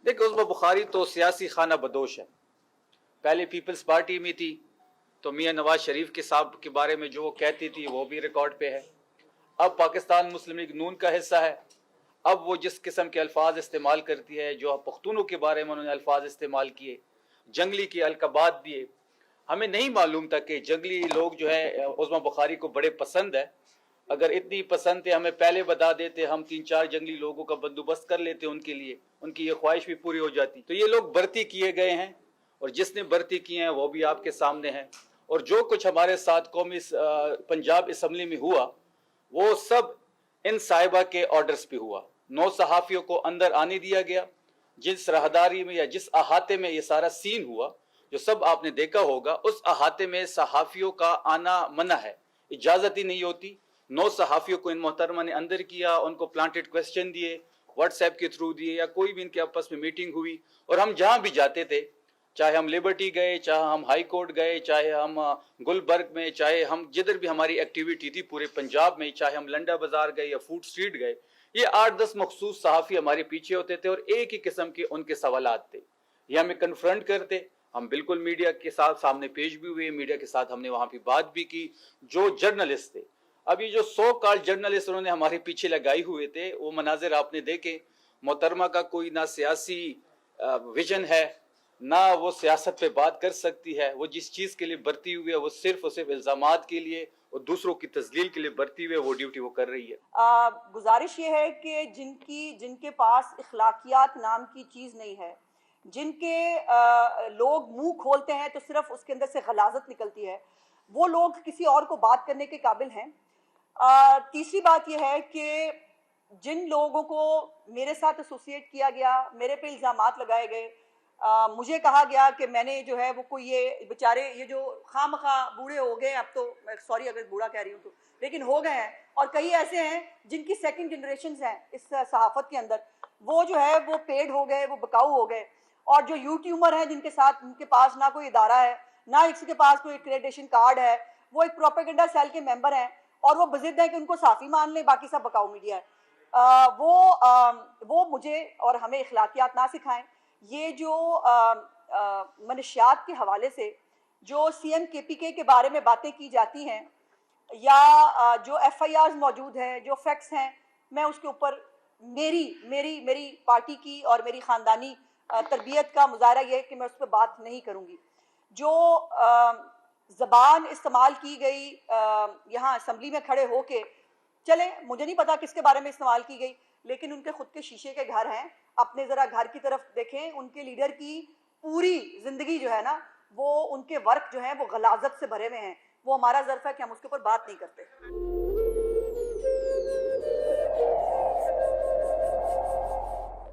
देखो, उस्मा बुखारी तो सियासी खाना बदोश है। पहले पीपल्स पार्टी में थी तो मियाँ नवाज शरीफ के साहब के बारे में जो वो कहती थी वो भी रिकॉर्ड पे है। अब पाकिस्तान मुस्लिम लीग नून का हिस्सा है। अब वो जिस किस्म के अल्फाज इस्तेमाल करती है, जो पख्तूनों के बारे में उन्होंने अल्फाज इस्तेमाल किए, जंगली के अलकबात दिए, हमें नहीं मालूम था कि जंगली लोग जो है उस्मा बुखारी को बड़े पसंद है। अगर इतनी पसंद थे हमें पहले बता देते, हम 3-4 जंगली लोगों का बंदोबस्त कर लेते उनके लिए, उनकी ये ख्वाहिश भी पूरी हो जाती। तो ये लोग भर्ती किए गए हैं और जिसने भर्ती किए हैं वो भी आपके सामने है। और जो कुछ हमारे साथ कौमी पंजाब असम्बली में हुआ वो सब इन साहिबा के ऑर्डर्स पे हुआ। 9 सहाफ़ियों को अंदर आने दिया गया। जिस राहदारी में या जिस अहाते में ये सारा सीन हुआ, जो सब आपने देखा होगा, उस अहाते में सहाफ़ियों का आना मना है, इजाज़त ही नहीं होती। 9 सहाफ़ियों को इन मोहतरमा ने अंदर किया, उनको प्लांटेड क्वेश्चन दिए, व्हाट्सएप के थ्रू दिए या कोई भी इनके आपस में मीटिंग हुई। और हम जहाँ भी जाते थे, चाहे हम लिबर्टी गए, चाहे हम हाई कोर्ट गए, चाहे हम गुलबर्ग में, चाहे हम जिधर भी हमारी एक्टिविटी थी पूरे पंजाब में, चाहे हम लंडा बाजार गए या फूड स्ट्रीट गए, ये 8-10 मखसूस सहाफ़ी हमारे पीछे होते थे और एक ही किस्म के उनके सवालात थे। ये हमें कन्फ्रंट करते। हम बिल्कुल मीडिया के साथ सामने पेश भी हुए, मीडिया के साथ हमने वहाँ पे बात भी की। जो जर्नलिस्ट थे, अभी जो 100 कॉल्ड जर्नलिस्ट उन्होंने हमारे पीछे लगाए हुए थे, वो मनाजिर आपने देखे। मोहतरमा का कोई ना सियासी विजन है, ना वो सियासत पे बात कर सकती है। वो जिस चीज़ के लिए भर्ती हुई है वो सिर्फ और सिर्फ इल्ज़ामात के लिए और दूसरों की तस्लील के लिए भर्ती हुई है, वो ड्यूटी वो कर रही है। गुजारिश ये है कि जिनके पास इखलाकियात नाम की चीज़ नहीं है, जिनके लोग मुंह खोलते हैं तो सिर्फ उसके अंदर से गलाजत निकलती है, वो लोग किसी और को बात करने के काबिल हैं। तीसरी बात यह है कि जिन लोगों को मेरे साथ एसोसिएट किया गया, मेरे पे इल्ज़ामात लगाए गए, मुझे कहा गया कि मैंने जो है वो कोई ये बेचारे ये जो खामखा बूढ़े हो गए, अब तो मैं सॉरी अगर बूढ़ा कह रही हूँ तो, लेकिन हो गए हैं। और कई ऐसे हैं जिनकी सेकंड जनरेशन हैं इस सहाफ़त के अंदर, वो जो है वो पेड हो गए, वो बकाऊ हो गए। और जो यूट्यूबर हैं जिनके साथ उनके पास ना कोई इदारा है, ना किसी के पास कोई एक्रेडिटेशन कार्ड है, वो एक प्रोपेगेंडा सेल के मेंबर हैं और वो बजिद है कि उनको साफ़ी मान लें, बाकी सब बकाऊ मीडिया है। वो मुझे और हमें इखलाकियात ना सिखाएं। ये जो मनशियात के हवाले से जो CM KPK के बारे में बातें की जाती हैं या जो FIRs मौजूद हैं, जो फैक्ट्स हैं, मैं उसके ऊपर मेरी मेरी मेरी पार्टी की और मेरी ख़ानदानी तरबियत का मुजाहरा ये है कि मैं उस पर बात नहीं करूँगी। जो ज़बान इस्तेमाल की गई यहाँ असम्बली में खड़े होके, चले मुझे नहीं पता किसके बारे में इस्तेमाल की गई, लेकिन उनके खुद के शीशे के घर हैं। अपने ज़रा घर की तरफ देखें। उनके लीडर की पूरी ज़िंदगी जो है ना, वो उनके वर्क जो हैं वो गलाजत से भरे हुए हैं। वो हमारा ज़र्फ़ है कि हम उसके ऊपर बात नहीं करते।